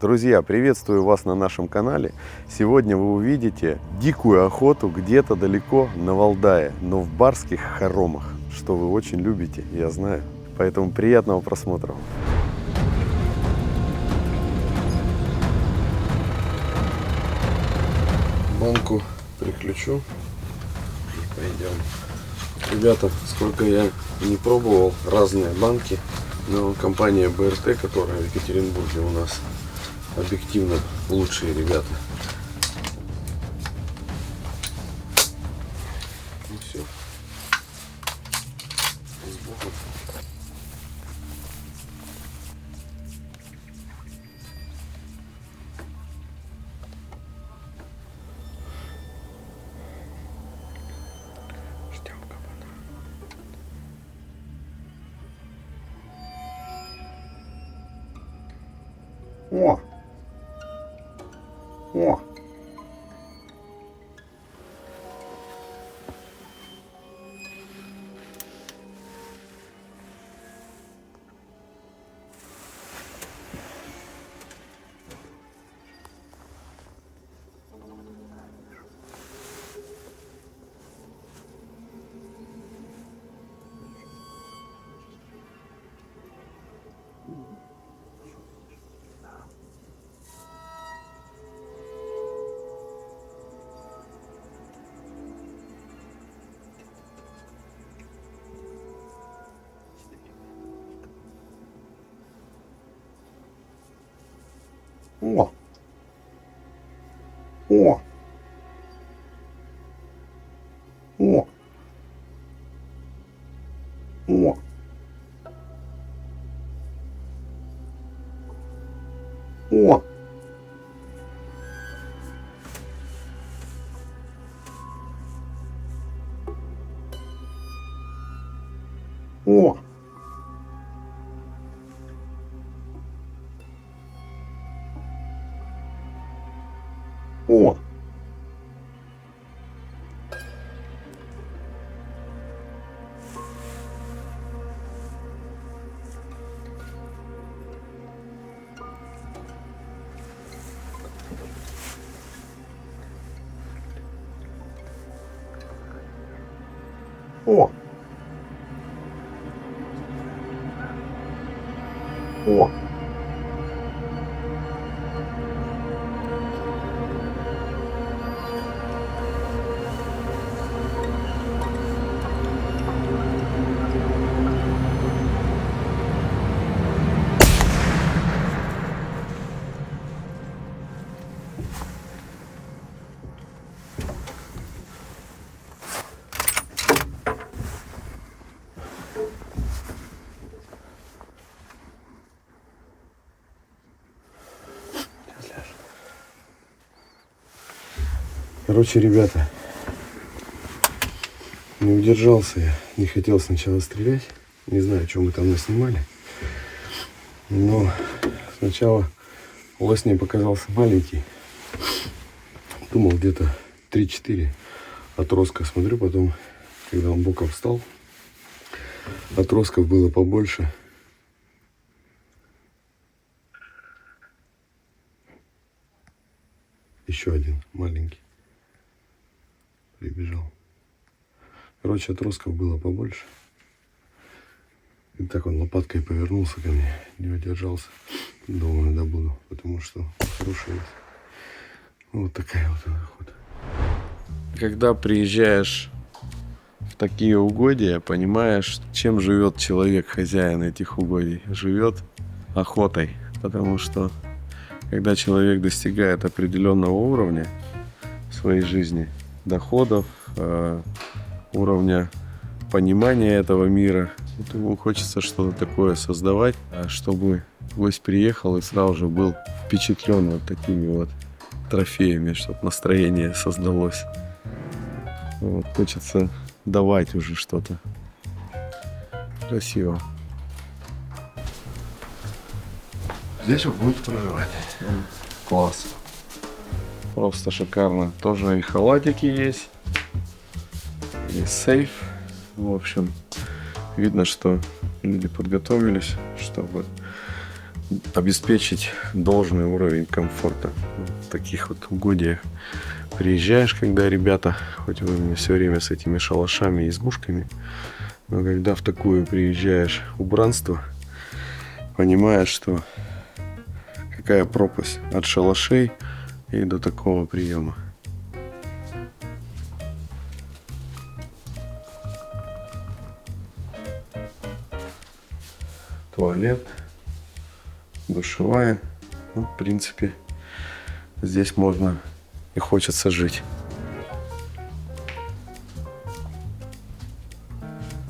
Друзья, приветствую вас на нашем канале. Сегодня вы увидите дикую охоту где-то далеко на Валдае, но в барских хоромах, что вы очень любите, я знаю. Поэтому приятного просмотра. Банку приключу и пойдем. Ребята, сколько я не пробовал разные банки, но компания БРТ, которая в Екатеринбурге у нас, объективно лучшие ребята. Ну все. С Богом. Ждем кабана. О! О! О! О! О! О! О! О! О! О! О! Короче, ребята, не удержался я, не хотел сначала стрелять, не знаю, что мы там наснимали, но сначала лось мне показался маленький, думал где-то 3-4 отростка, смотрю потом, когда он боком встал, отростков было побольше. Еще один маленький прибежал. Короче, отростков было побольше. И так он лопаткой повернулся ко мне, не удержался. Думаю, добуду, потому что хороший есть. Вот такая вот охота. Когда приезжаешь в такие угодья, понимаешь, чем живет человек, хозяин этих угодий. Живет охотой, потому что когда человек достигает определенного уровня в своей жизни, доходов, уровня понимания этого мира, вот ему хочется что-то такое создавать, чтобы гость приехал и сразу же был впечатлен вот такими вот трофеями, чтобы настроение создалось. Вот, хочется давать уже что-то. Красиво. Здесь вот будет проживать. Класс. Просто шикарно. Тоже и халатики есть. И сейф. В общем, видно, что люди подготовились, чтобы обеспечить должный уровень комфорта в таких вот угодьях. Приезжаешь, когда ребята, хоть вы мне все время с этими шалашами и избушками, но когда в такую приезжаешь убранство, понимаешь, что какая пропасть от шалашей и до такого приема. Туалет, душевая. Ну, в принципе, здесь можно и хочется жить.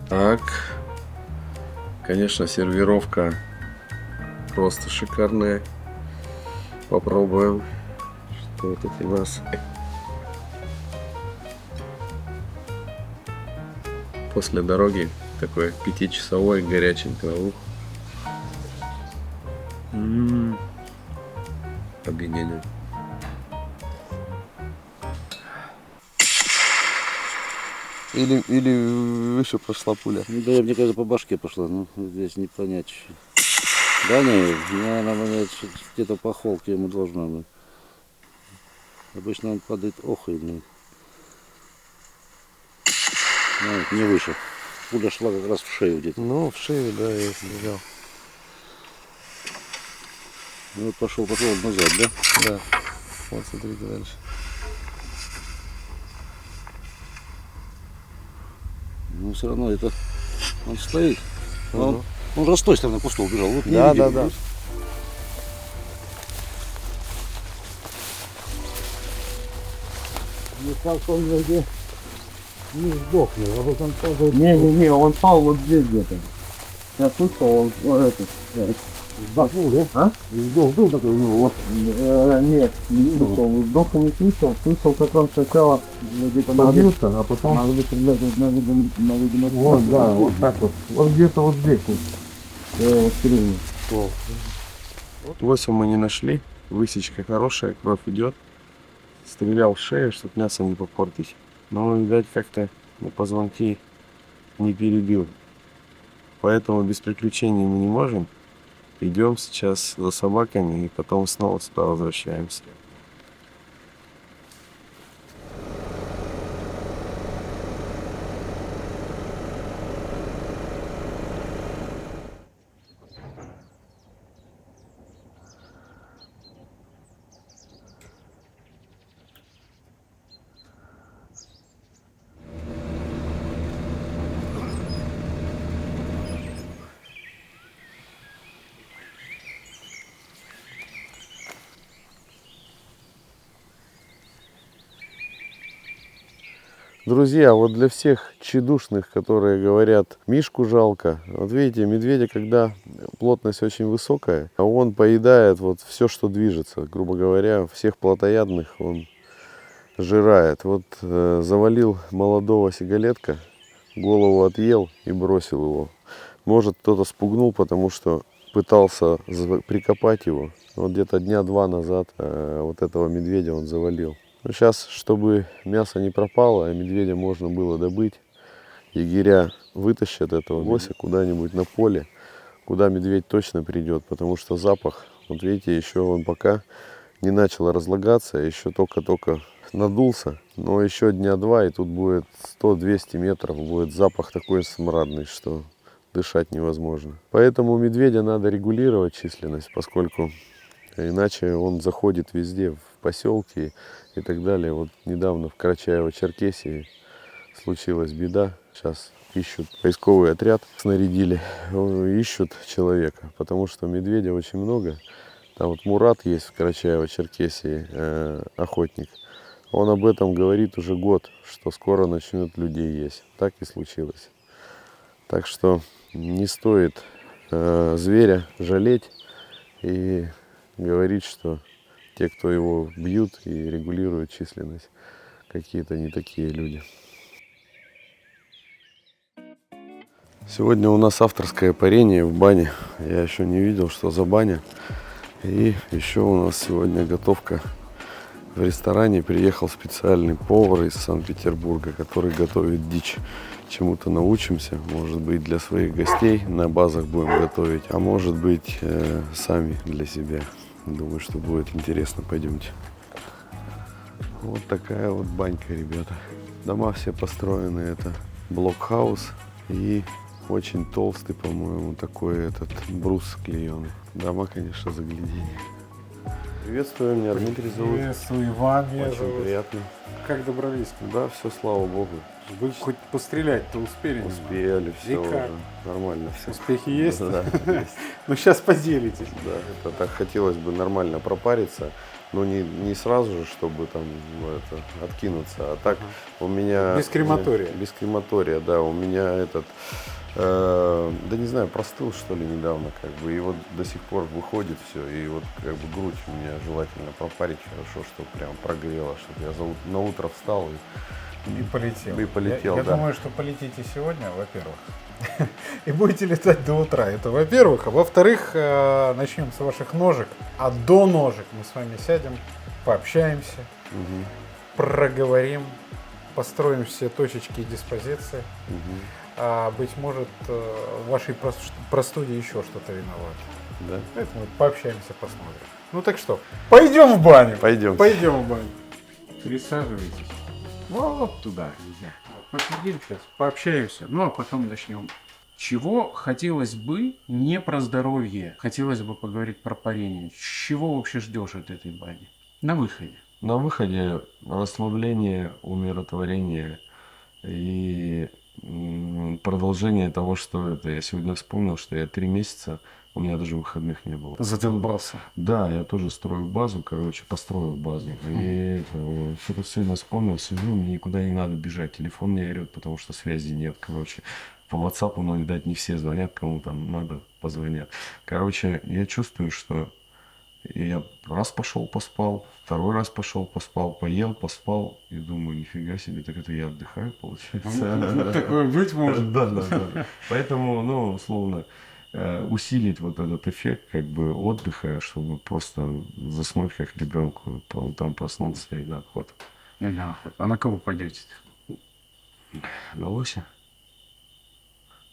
Так, конечно, сервировка просто шикарная. Попробуем, что тут у нас. После дороги такой 5-часовой горяченький ух. Объединение. Или выше прошла пуля. Ну, да, мне кажется, по башке пошла, но здесь не понять еще. Да, наверное, мне где-то по холке ему должна быть. Обычно он падает охуенно. Ну, не выше. Пуля шла как раз в шею где-то. Ну, в шею, да, я стрелял. Ну вот пошел назад, да? Да. Вот смотрите дальше. Но все равно это он стоит. Он же с той стороны кустов убежал. Вот не Да, видел, да, да. Мне кажется, он нигде не сдохнет, а вот он падает. Не, он пал вот здесь где-то. Я слышал, он это. Сдохнул, да? А? Сдох был такой у него, вот. Нет, не слышал. Вдоха не слышал. Слышал, как он сначала где-то побился, а потом... Надо бы стрелять на видимо. Вот, да, вот так вот. Вот где-то вот здесь вот. Я его стрелял. Лося мы не нашли. Высечка хорошая, кровь идет. Стрелял в шею, чтобы мясо не попортить. Но, видать, как-то на позвонки не перебил. Поэтому без приключений мы не можем. Идем сейчас за собаками и потом снова сюда возвращаемся. Друзья, вот для всех тщедушных, которые говорят, мишку жалко, вот видите, медведя, когда плотность очень высокая, он поедает вот все, что движется, грубо говоря, всех плотоядных он жирает. Вот завалил молодого сигалетка, голову отъел и бросил его. Может, кто-то спугнул, потому что пытался прикопать его. Вот где-то дня 2 назад вот этого медведя он завалил. Но сейчас, чтобы мясо не пропало, а медведя можно было добыть, егеря вытащат этого лося куда-нибудь на поле, куда медведь точно придет, потому что запах, вот видите, еще он пока не начал разлагаться, еще только-только надулся, но еще дня 2, и тут будет 100-200 метров, будет запах такой смрадный, что дышать невозможно. Поэтому медведя надо регулировать численность, поскольку иначе он заходит везде, в поселки и так далее. Вот недавно в Карачаево-Черкесии случилась беда. Сейчас ищут, поисковый отряд снарядили, ищут человека, потому что медведя очень много. Там вот Мурат есть в Карачаево-Черкесии, охотник. Он об этом говорит уже год, что скоро начнут людей есть. Так и случилось. Так что не стоит зверя жалеть и говорить, что те, кто его бьют и регулируют численность, какие-то не такие люди. Сегодня у нас авторское парение в бане. Я еще не видел, что за баня. И еще у нас сегодня готовка в ресторане. Приехал специальный повар из Санкт-Петербурга, который готовит дичь. чему-то научимся. Может быть, для своих гостей на базах будем готовить, а может быть, сами для себя. Думаю, что будет интересно. Пойдемте. Вот такая вот банька, ребята. Дома все построены, это блокхаус и очень толстый, по-моему, такой этот брус клееный. Дома, конечно, загляденье. Приветствую, меня Дмитрий зовут. Приветствую, Иван, меня Очень зовут. приятно. Как добрались? Да, все, слава богу. Вы хоть пострелять-то успели? Успели, все И как? уже. Нормально все. Успехи есть? Да, есть. Ну, сейчас поделитесь. Да, это так хотелось бы нормально пропариться, но не сразу же, чтобы там откинуться, а так у меня... Без крематория. Без крематория, да, у меня этот... да не знаю, простыл что ли недавно, как бы, и вот до сих пор выходит все, и вот как бы грудь у меня желательно пропарить хорошо, чтобы прям прогрело, чтобы я на утро встал И полетел. И полетел, я да. думаю, что полетите сегодня, во-первых. И будете летать до утра. Это во-первых. А во-вторых, начнем с ваших ножек. А до ножек мы с вами сядем, пообщаемся, проговорим, построим все точечки и диспозиции. А быть может, в вашей простуде еще что-то виновато. Да? Поэтому пообщаемся, посмотрим. Ну так что, пойдем в баню. Пойдем. Пойдем в баню. Присаживайтесь. Вот туда. Посидим сейчас, пообщаемся, ну а потом начнем. Чего хотелось бы не про здоровье, хотелось бы поговорить про парение. Чего вообще ждешь от этой бани? На выходе. На выходе расслабление, умиротворение и продолжение того, что это. Я сегодня вспомнил, что я 3 месяца, у меня даже выходных не было. Задолбался. Да, я тоже строю базу, построил базу. И что-то сегодня вспомнил, сижу, мне никуда не надо бежать. Телефон не орет, потому что связи нет, По WhatsApp, ну, видать, не все звонят, кому там надо, позвонят. Я чувствую, что я раз пошел, поспал, второй раз пошел, поспал, поел, поспал. И думаю, нифига себе, так это я отдыхаю, получается. Такое быть может. Да. Поэтому, ну, условно, усилить вот этот эффект как бы отдыха, чтобы просто заснуть как ребенку, там проснуться и на охоту. А на кого пойдете? На лося.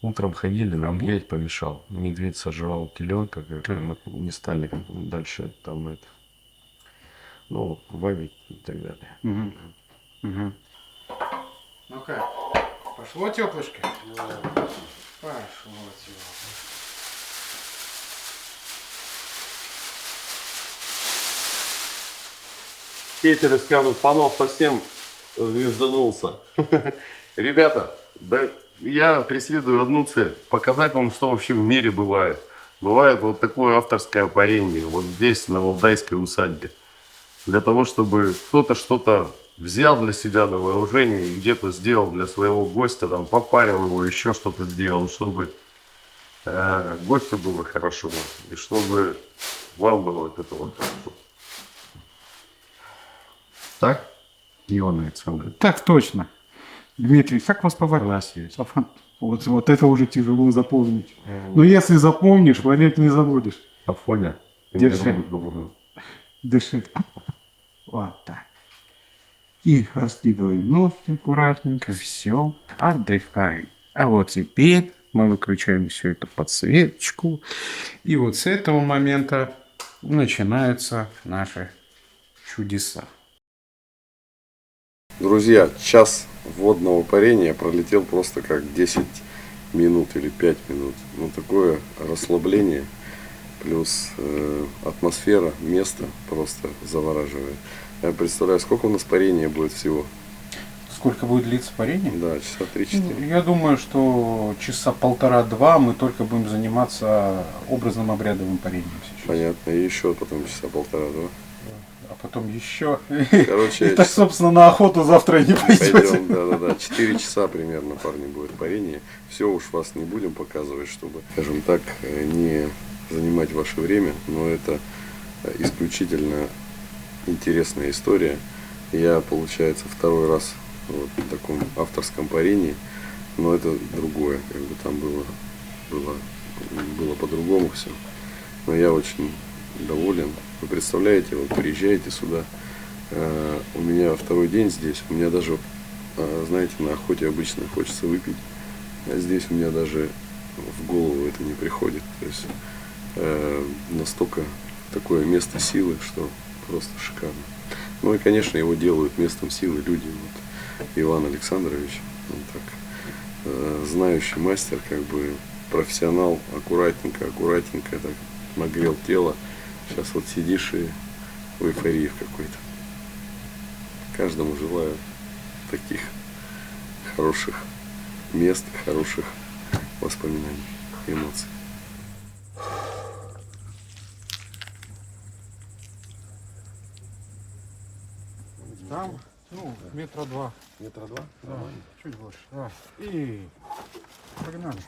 Утром ходили, нам медведь помешал. Медведь сожрал теленка, мы не стали дальше там это, ну, вавить и так далее. Ну как, пошло теплышко? Пошло теплышко. Хейтеры скажут, панов совсем звезданулся. Ребята, да, я преследую одну цель. Показать вам, что вообще в мире бывает. Бывает вот такое авторское парение. Вот здесь, на Валдайской усадьбе. Для того, чтобы кто-то что-то взял для себя на вооружение и где-то сделал для своего гостя, там, попарил его, еще что-то сделал, чтобы гостю было хорошо. И чтобы вам было от этого хорошо. Так? Ионы целые. Так точно. Дмитрий, как вас по Класс есть. Вот это уже тяжело запомнить. Но если запомнишь, валять не забудешь. Афоня. Держи. Дыши. Вот так. И раскидываем ножки аккуратненько. Все. Отдыхаем. А вот теперь мы выключаем всю эту подсветочку. И вот с этого момента начинаются наши чудеса. Друзья, час водного парения пролетел просто как 10 минут или 5 минут. Ну, такое расслабление, плюс атмосфера, место просто завораживает. Я представляю, сколько у нас парения будет всего? Сколько будет длиться парение? Да, часа 3-4. Я думаю, что часа 1,5-2 мы только будем заниматься образным обрядовым парением сейчас. Понятно, и еще потом часа 1,5-2. А потом еще. Короче, И так, собственно, на охоту завтра и не пойдете. пойдем, да. 4 часа примерно, парни, будет парение. Все уж вас не будем показывать, чтобы, скажем так, не занимать ваше время, но это исключительно интересная история. Я, получается, второй раз вот в таком авторском парении, но это другое, как бы там было по-другому все. Но я очень доволен. Вы представляете, вот приезжаете сюда, у меня второй день здесь, у меня даже знаете, на охоте обычно хочется выпить, а здесь у меня даже в голову это не приходит. То есть настолько такое место силы, что просто шикарно. Ну и, конечно, его делают местом силы люди. Вот Иван Александрович, он так знающий мастер, как бы профессионал, аккуратненько так нагрел тело. Сейчас вот сидишь и в эйфории в какой-то. Каждому желаю таких хороших мест, хороших воспоминаний, эмоций. Там, метра 2. Метра 2? Да, чуть больше. Да. И погнали.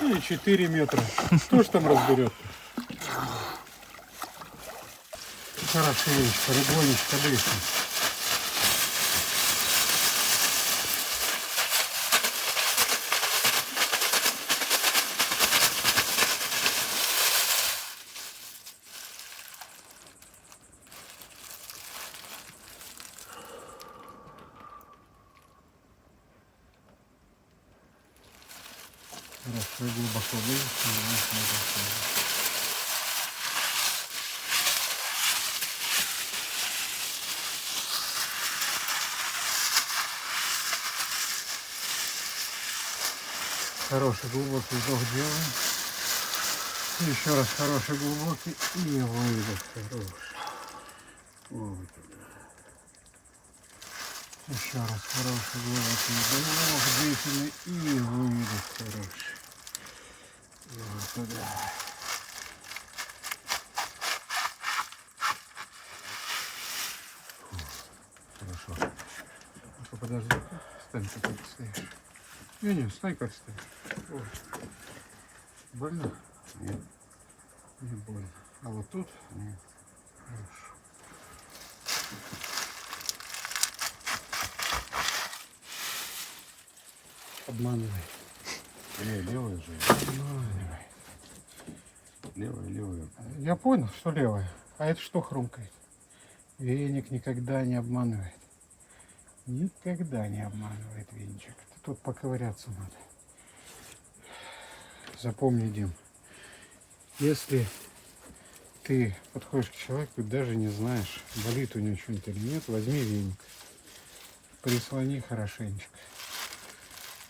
И 4 метра. Кто ж там разберет? Хорошенечко, рыбонечко, дышим. Хорошо, глубоко выйти. Хороший глубокий вдох делаем. Еще раз хороший глубокий и выдох хороший. Вот. Еще раз хороший глубокий вдох длительный и выдох хороший. Вот туда. Хорошо. Ну-ка, подожди. Стань, как ты стоишь. Не, стой, как стоишь. Ой. Больно? Нет. Не больно. А вот тут? Нет. Хорошо. Обманывай. Левая же. Обманывай. Левая. Я понял, что левая. А это что хрумкает? Веник никогда не обманывает. Никогда не обманывает венчик. Тут поковыряться надо. Запомни, Дим, если ты подходишь к человеку и даже не знаешь, болит у него что-нибудь или нет, возьми веник, прислони хорошенечко,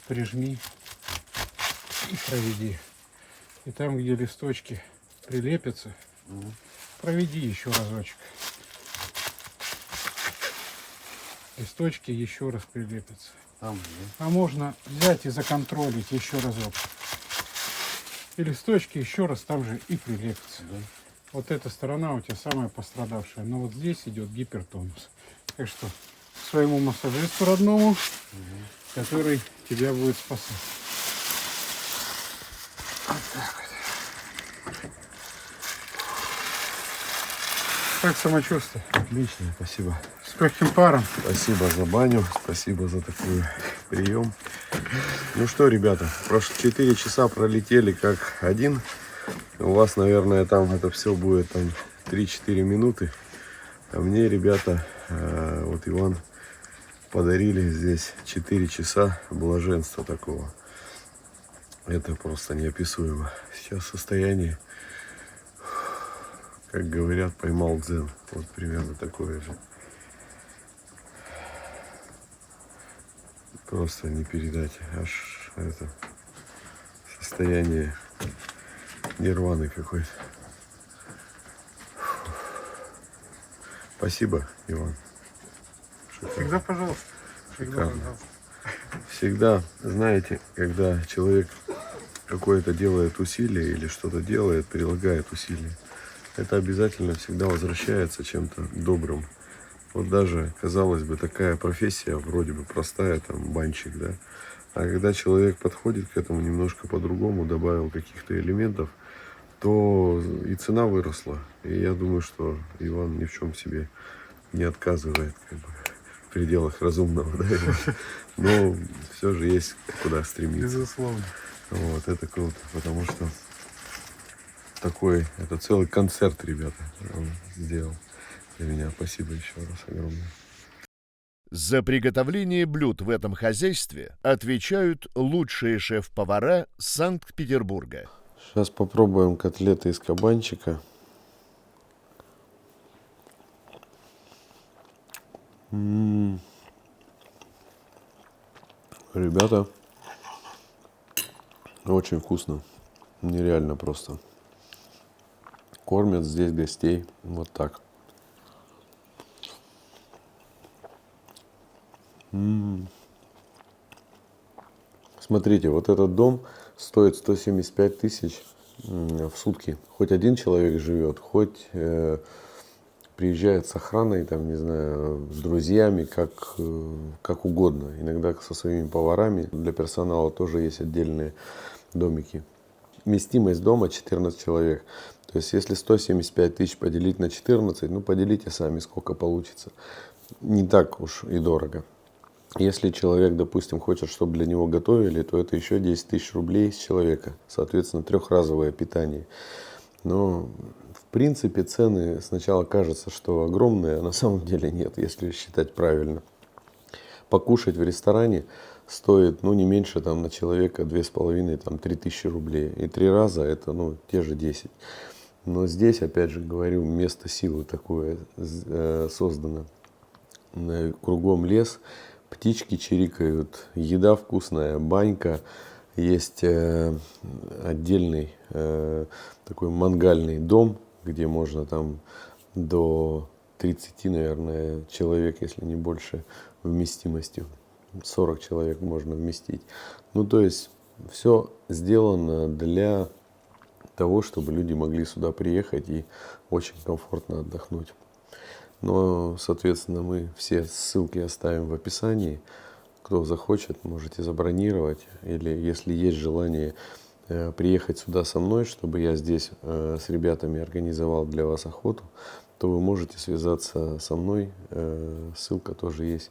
прижми и проведи. И там, где листочки прилепятся, проведи еще разочек. Листочки еще раз прилепятся. Там, А можно взять и законтролить еще разок. И листочки еще раз там же и прилепятся. Да. Вот эта сторона у тебя самая пострадавшая. Но вот здесь идет гипертонус. Так что своему массажисту родному, который тебя будет спасать. Вот так вот. Как самочувствие? Отлично, спасибо. С легким паром. Спасибо за баню, спасибо за такой прием. Ну что, ребята, 4 часа пролетели как один. У вас, наверное, там это все будет там 3-4 минуты. А мне, ребята, вот Иван подарили здесь 4 часа блаженства такого. Это просто неописуемо. Сейчас состояние, как говорят, поймал дзен. Вот примерно такое же. Просто не передать. Аж это состояние нирваны какой-то. Спасибо, Иван. Всегда пожалуйста. Всегда Шикарно. пожалуйста. Всегда, знаете, когда человек какое-то делает усилие или что-то делает, прилагает усилия, это обязательно всегда возвращается чем-то добрым. Вот даже, казалось бы, такая профессия вроде бы простая, там, банщик, да. А когда человек подходит к этому немножко по-другому, добавил каких-то элементов, то и цена выросла. И я думаю, что Иван ни в чем себе не отказывает, как бы, в пределах разумного, да. Но все же есть куда стремиться. Безусловно. Вот, это круто, потому что это целый концерт, ребята, он сделал. для меня. Спасибо еще раз огромное. За приготовление блюд в этом хозяйстве отвечают лучшие шеф-повара Санкт-Петербурга. Сейчас попробуем котлеты из кабанчика. Ребята, очень вкусно. Нереально просто. Кормят здесь гостей вот так. Смотрите, вот этот дом стоит 175 тысяч в сутки. Хоть один человек живет, хоть приезжает с охраной, там, не знаю, с друзьями, как угодно. Иногда со своими поварами. Для персонала тоже есть отдельные домики. Вместимость дома 14 человек. То есть, если 175 тысяч поделить на 14, ну, поделите сами, сколько получится. Не так уж и дорого. Если человек, допустим, хочет, чтобы для него готовили, то это еще 10 тысяч рублей с человека. Соответственно, трехразовое питание. Но, в принципе, цены сначала кажется, что огромные, а на самом деле нет, если считать правильно. Покушать в ресторане стоит, ну, не меньше там на человека 2,5-3 тысячи рублей. И 3 раза это, ну, те же 10. Но здесь, опять же говорю, место силы такое создано. Кругом лес, птички чирикают, еда вкусная, банька. Есть отдельный такой мангальный дом, где можно там до 30, наверное, человек, если не больше, вместимостью. 40 человек можно вместить. Ну, то есть, все сделано для того, чтобы люди могли сюда приехать и очень комфортно отдохнуть. Но, соответственно, мы все ссылки оставим в описании. Кто захочет, можете забронировать. Или, если есть желание приехать сюда со мной, чтобы я здесь с ребятами организовал для вас охоту, то вы можете связаться со мной. Ссылка тоже есть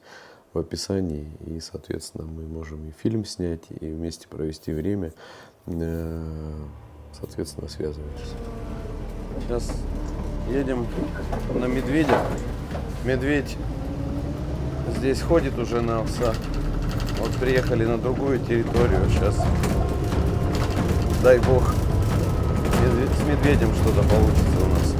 в описании. И, соответственно, мы можем и фильм снять, и вместе провести время. Соответственно, связывайтесь. Сейчас едем на медведя. Медведь здесь ходит уже на овса. Вот приехали на другую территорию. Сейчас, дай бог, с медведем что-то получится у нас.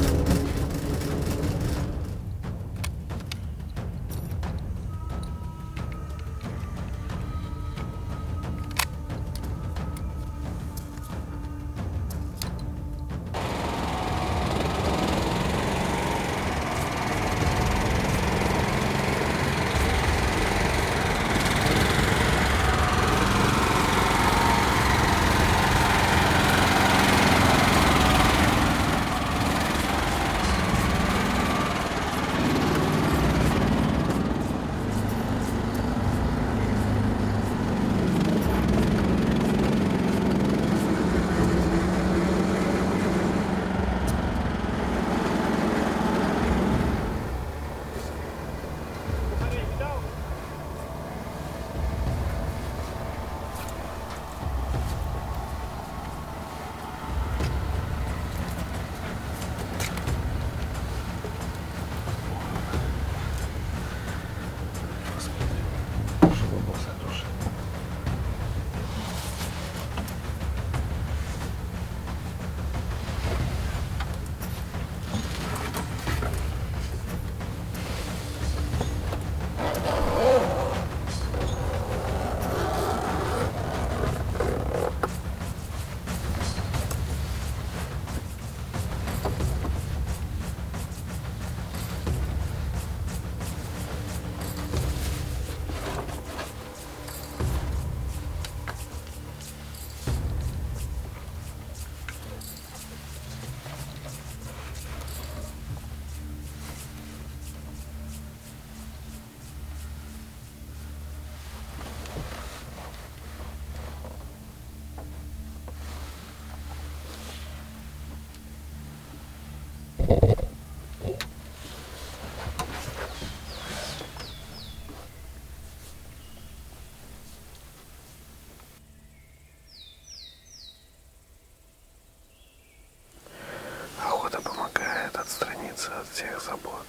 Охота помогает отстраниться от всех забот.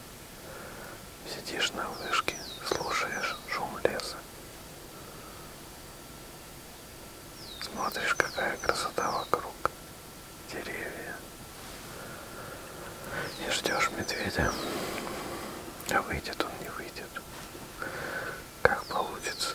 Сидишь на вышке, слушаешь шум леса. Смотришь, какая красота вокруг. Деревья. И ждешь медведя. А выйдет он, не выйдет. Как получится.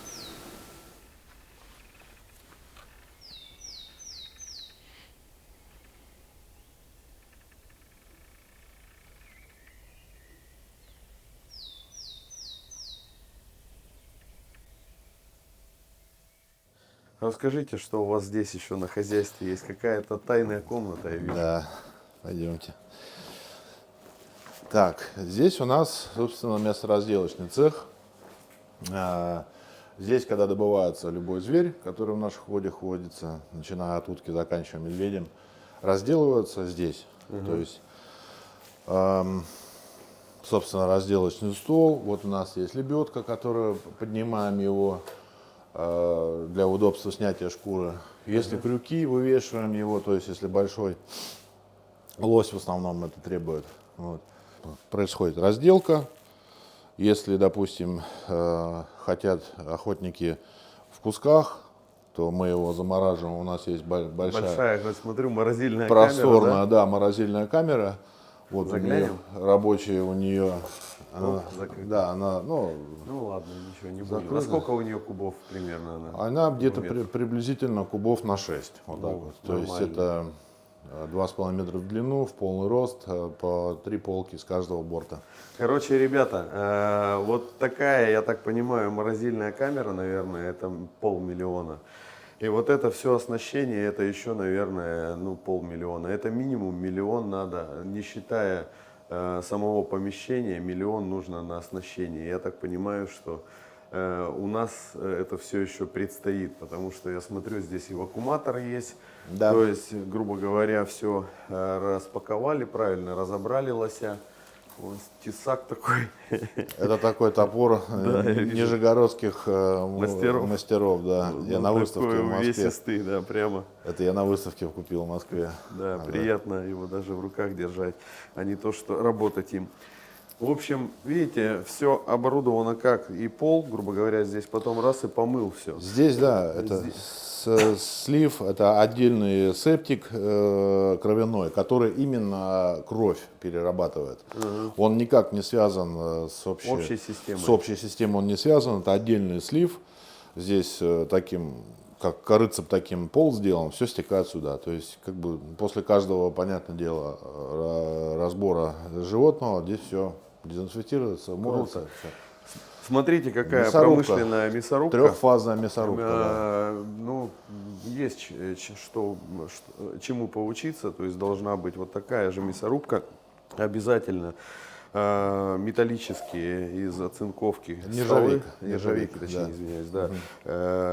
Расскажите, что у вас здесь еще на хозяйстве есть? Какая-то тайная комната, я вижу. Да, пойдемте. Так, здесь у нас, собственно, мясоразделочный цех. Здесь, когда добывается любой зверь, который в наших водах водится, начиная от утки, заканчивая медведем, разделывается здесь. То есть, собственно, разделочный стол. Вот у нас есть лебедка, которую поднимаем его для удобства снятия шкуры. Если крюки, вывешиваем его, то есть если большой лось в основном это требует. Вот. Происходит разделка. Если, допустим, хотят охотники в кусках, то мы его замораживаем. У нас есть большая, я смотрю, морозильная просторная, камера, да? морозильная камера. Вот Заглянем? у нее, рабочая у нее. Да, она, ну ладно, ничего не будем. закрыта. А сколько у нее кубов примерно? Она где-то метров? приблизительно кубов на 6. Вот так вот. То есть это 2,5 метра в длину, в полный рост, по 3 полки с каждого борта. Короче, ребята, вот такая, я так понимаю, морозильная камера, наверное, это 500 000. И вот это все оснащение, это еще, наверное, 500 000. Это минимум 1 000 000 надо, не считая самого помещения, 1 000 000 нужно на оснащение. Я так понимаю, что у нас это все еще предстоит, потому что я смотрю, здесь и вакууматор есть. Да. То есть, грубо говоря, все распаковали правильно, разобрали лося. Вот тесак такой. Это такой топор нижегородских мастеров, да. Я на выставке такой в Москве. увесистый, да, прямо. Это я на выставке купил в Москве. Да, приятно его даже в руках держать, а не то, что работать им. В общем, видите, все оборудовано как и пол, грубо говоря, здесь потом раз и помыл все. Здесь, да, это слив, это отдельный септик кровяной, который именно кровь перерабатывает. Он никак не связан с общей системой. С общей системой он не связан, это отдельный слив. Здесь таким, как корыцем таким пол сделан, все стекает сюда. То есть, как бы после каждого, понятное дело, разбора животного, здесь все дезинфектируется, моется. Смотрите, какая Мясорубка. промышленная мясорубка. Трехфазная мясорубка. Да. Ну, есть чему поучиться, то есть должна быть вот такая же мясорубка, обязательно металлические из оцинковки столы, нержавейки, точнее, да. извиняюсь, да,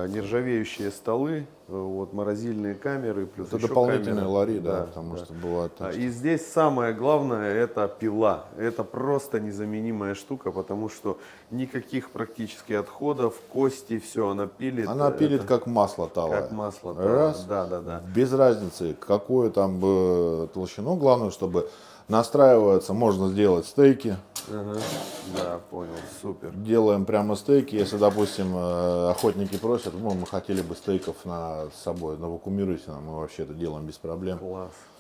нержавеющие столы, вот морозильные камеры, плюс Это еще дополнительные камеры. лари, да, потому что бывает так, И здесь самое главное это пила. Это просто незаменимая штука, потому что никаких практически отходов, кости, все она пилит. Она пилит это как масло талое. как масло. Раз. Да. Без разницы, какую там толщину, главное, чтобы настраивается, можно сделать стейки. Ага. Да, понял, супер. Делаем прямо стейки. Если, допустим, охотники просят, мы хотели бы стейков с собой, навакуумируйте нам, мы вообще это делаем без проблем.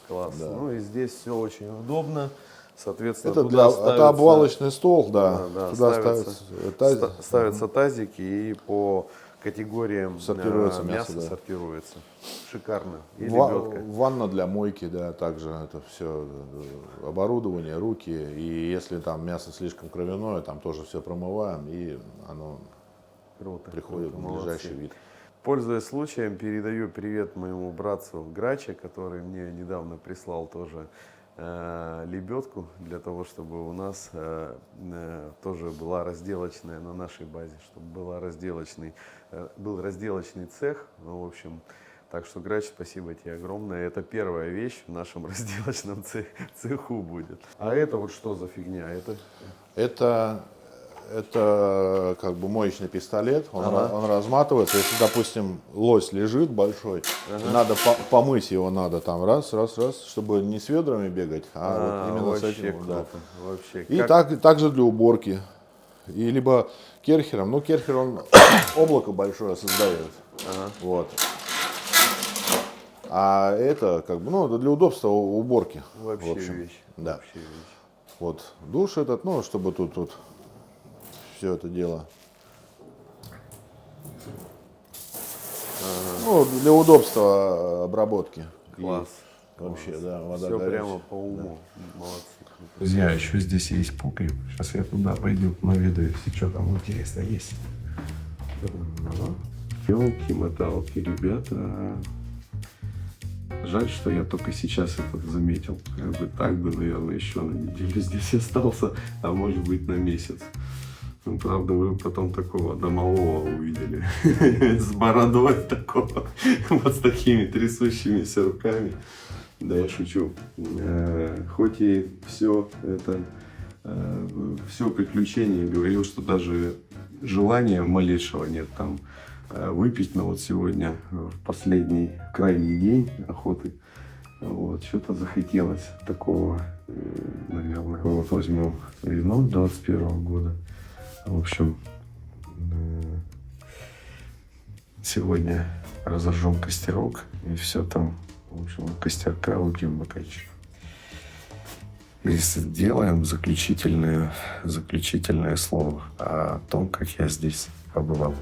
Класс. Да. Ну и здесь все очень удобно. Соответственно, Это, туда это обвалочный стол, да. Да, Туда ставятся тазики и по категориям сортируется мяса мясо, да. сортируется. Шикарно. И лебедка. Ванна для мойки, да, также это все оборудование, руки. И если там мясо слишком кровяное, там тоже все промываем, и оно Круто. приходит круто, в надлежащий молодцы. вид. Пользуясь случаем, передаю привет моему братцу Граче, который мне недавно прислал тоже лебедку для того, чтобы у нас тоже была разделочная на нашей базе, чтобы был разделочный цех. Ну, в общем, так что, Грач, спасибо тебе огромное. Это первая вещь в нашем разделочном цеху будет. А это вот что за фигня? Это как бы моечный пистолет, он разматывается. Если, допустим, лось лежит большой, надо помыть его, надо там раз, чтобы не с ведрами бегать, а вот именно с этим. Да. Вообще. И также для уборки. И либо керхером, ну керхер он облако большое создает. Вот. А это как бы, ну, для удобства уборки. Вообще в общем. вещь. Да. Вообще вещь. Вот душ этот, ну, чтобы тут все это дело. Ну, для удобства обработки. Класс. И вообще, да, вода Все горячая. прямо по уму. Молодцы. Друзья, еще здесь есть погреб. Сейчас я туда пойду, наведаюсь, что там интересно есть. Елки-моталки, ребята. Жаль, что я только сейчас это заметил. Как бы так бы, наверное, еще на неделю здесь остался, а может быть на месяц. Ну, правда, вы потом такого домового увидели. С бородой такого. Вот с такими трясущимися руками. Да, я шучу. Хоть и все это, все приключение, говорил, что даже желания малейшего нет там выпить, но вот сегодня в последний крайний день охоты вот что-то захотелось такого, наверное. Вот возьмем вино 21 года. В общем, сегодня разожжем костерок и все там, в общем, костерка выпьем бокальчик. И сделаем заключительное слово о том, как я здесь побывал.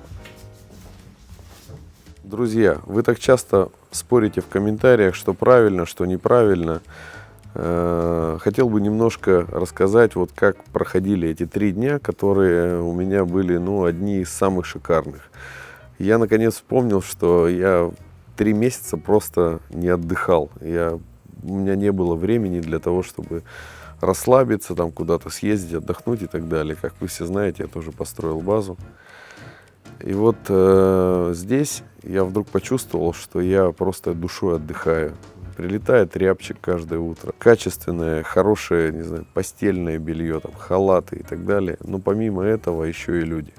Друзья, вы так часто спорите в комментариях, что правильно, что неправильно. Хотел бы немножко рассказать, вот как проходили эти 3 дня, которые у меня были, ну, одни из самых шикарных. Я наконец вспомнил, что я 3 месяца просто не отдыхал. У меня не было времени для того, чтобы расслабиться, там куда-то съездить, отдохнуть и так далее. Как вы все знаете, я тоже построил базу. И вот здесь я вдруг почувствовал, что я просто душой отдыхаю. Прилетает рябчик каждое утро. Качественное, хорошее, не знаю, постельное белье, там, халаты и так далее. Но помимо этого еще и люди.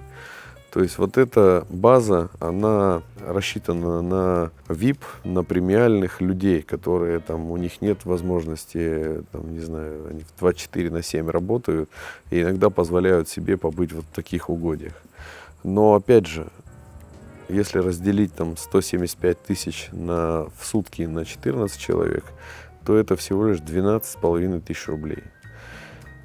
То есть вот эта база, она рассчитана на VIP, на премиальных людей, которые там, у них нет возможности, там, не знаю, они в 24/7 работают и иногда позволяют себе побыть вот в таких угодьях. Но опять же, если разделить там 175 тысяч в сутки на 14 человек, то это всего лишь 12,5 тысяч рублей.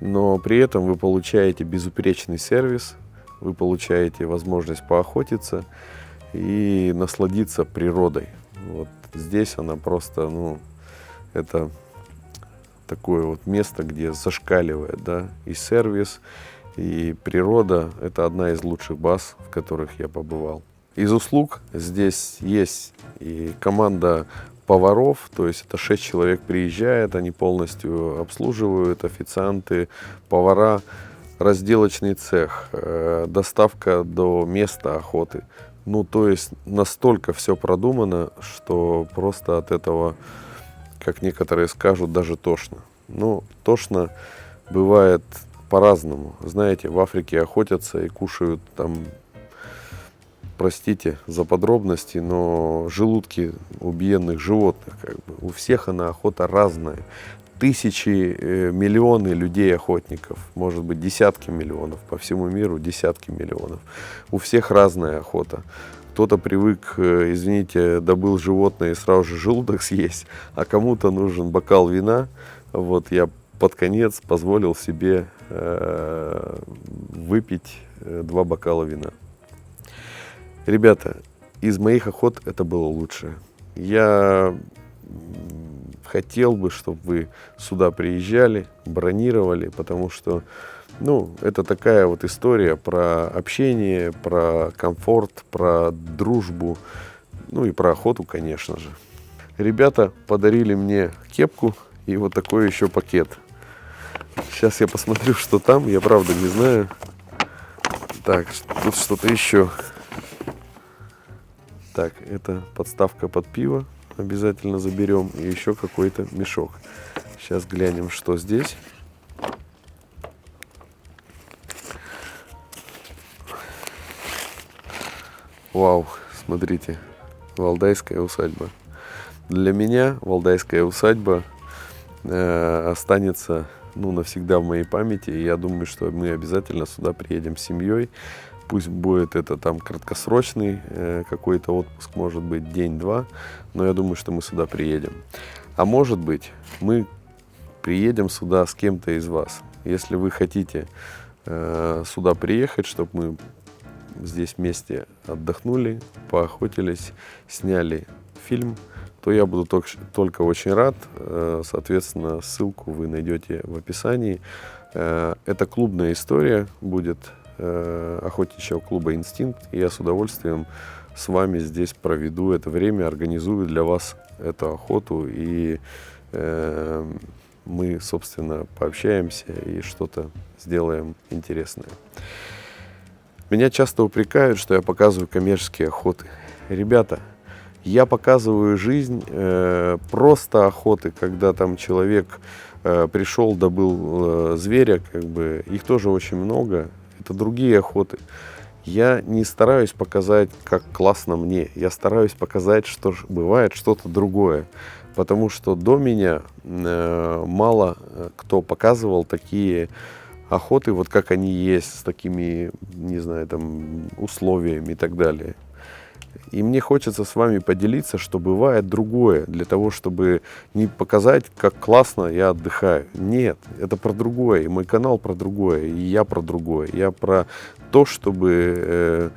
Но при этом вы получаете безупречный сервис, вы получаете возможность поохотиться и насладиться природой. Вот здесь она просто, ну, это такое вот место, где зашкаливает, да, и сервис, и природа. Это одна из лучших баз, в которых я побывал. Из услуг здесь есть и команда поваров, то есть это 6 человек приезжает, они полностью обслуживают, официанты, повара, разделочный цех, доставка до места охоты. Ну, то есть настолько все продумано, что просто от этого, как некоторые скажут, даже тошно. Ну, тошно бывает по-разному. Знаете, в Африке охотятся и кушают там, простите за подробности, но желудки убиенных животных. Как бы. У всех она охота разная. Тысячи, миллионы людей-охотников, может быть, десятки миллионов, по всему миру десятки миллионов. У всех разная охота. Кто-то привык, извините, добыл животное и сразу же желудок съесть, а кому-то нужен бокал вина. Вот я под конец позволил себе выпить 2 бокала вина. Ребята, из моих охот это было лучшее. Я хотел бы, чтобы вы сюда приезжали, бронировали, потому что, ну, это такая вот история про общение, про комфорт, про дружбу, ну и про охоту, конечно же. Ребята подарили мне кепку и вот такой еще пакет. Сейчас я посмотрю, что там, я правда не знаю. Так, тут что-то еще. Так, это подставка под пиво. Обязательно заберем. И еще какой-то мешок. Сейчас глянем, что здесь. Вау, смотрите. Валдайская усадьба. Для меня Валдайская усадьба останется навсегда в моей памяти. И я думаю, что мы обязательно сюда приедем с семьей. Пусть будет это там краткосрочный какой-то отпуск, может быть, день-два, но я думаю, что мы сюда приедем. А может быть, мы приедем сюда с кем-то из вас. Если вы хотите сюда приехать, чтобы мы здесь вместе отдохнули, поохотились, сняли фильм, то я буду только очень рад. Соответственно, ссылку вы найдете в описании. Это клубная история будет охотничьего клуба «Инстинкт». И я с удовольствием с вами здесь проведу это время, организую для вас эту охоту. И мы, собственно, пообщаемся и что-то сделаем интересное. Меня часто упрекают, что я показываю коммерческие охоты. Ребята, я показываю жизнь просто охоты, когда там человек пришел, добыл зверя, их тоже очень много. Это другие охоты. Я не стараюсь показать, как классно мне. Я стараюсь показать, что бывает что-то другое. Потому что до меня мало кто показывал такие охоты, вот как они есть, с такими, не знаю, там, условиями и так далее. И мне хочется с вами поделиться, что бывает другое, для того, чтобы не показать, как классно я отдыхаю. Нет, это про другое, и мой канал про другое, и я про другое. Я про то, чтобы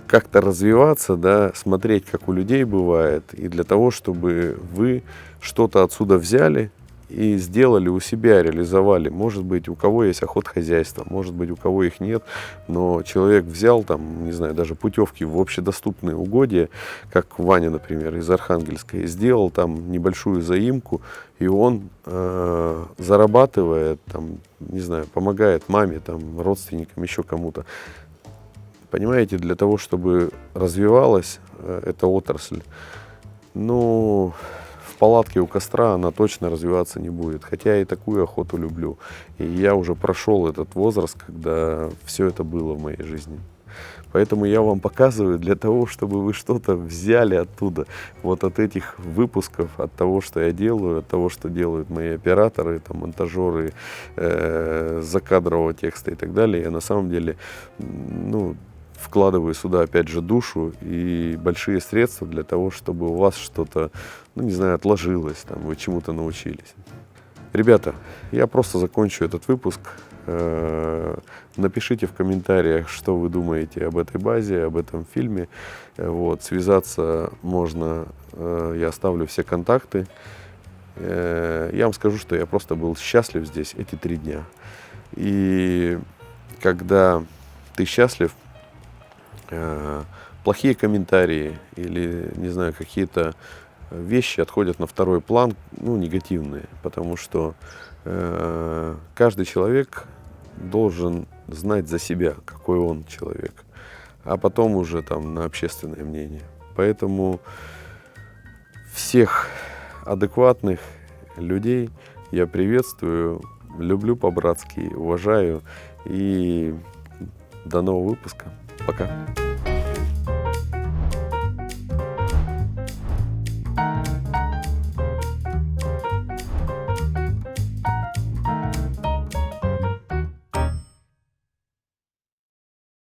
как-то развиваться, да, смотреть, как у людей бывает, и для того, чтобы вы что-то отсюда взяли и сделали у себя, реализовали. Может быть, у кого есть охотхозяйство, может быть, у кого их нет, но человек взял там, не знаю, даже путевки в общедоступные угодья, как Ваня, например, из Архангельска, и сделал там небольшую заимку, и он зарабатывает, там, не знаю, помогает маме, там, родственникам, еще кому-то. Понимаете, для того, чтобы развивалась эта отрасль, в палатке у костра она точно развиваться не будет. Хотя я и такую охоту люблю. И я уже прошел этот возраст, когда все это было в моей жизни. Поэтому я вам показываю для того, чтобы вы что-то взяли оттуда. Вот от этих выпусков, от того, что я делаю, от того, что делают мои операторы, там, монтажеры, закадрового текста и так далее. Я на самом деле, вкладываю сюда, опять же, душу и большие средства для того, чтобы у вас что-то, отложилось, там, вы чему-то научились. Ребята, я просто закончу этот выпуск. Напишите в комментариях, что вы думаете об этой базе, об этом фильме. Связаться можно, я оставлю все контакты. Я вам скажу, что я просто был счастлив здесь эти 3 дня. И когда ты счастлив, плохие комментарии или, не знаю, какие-то вещи отходят на второй план, негативные, потому что каждый человек должен знать за себя, какой он человек, а потом уже там на общественное мнение. Поэтому всех адекватных людей я приветствую, люблю по-братски, уважаю, и до нового выпуска. Пока.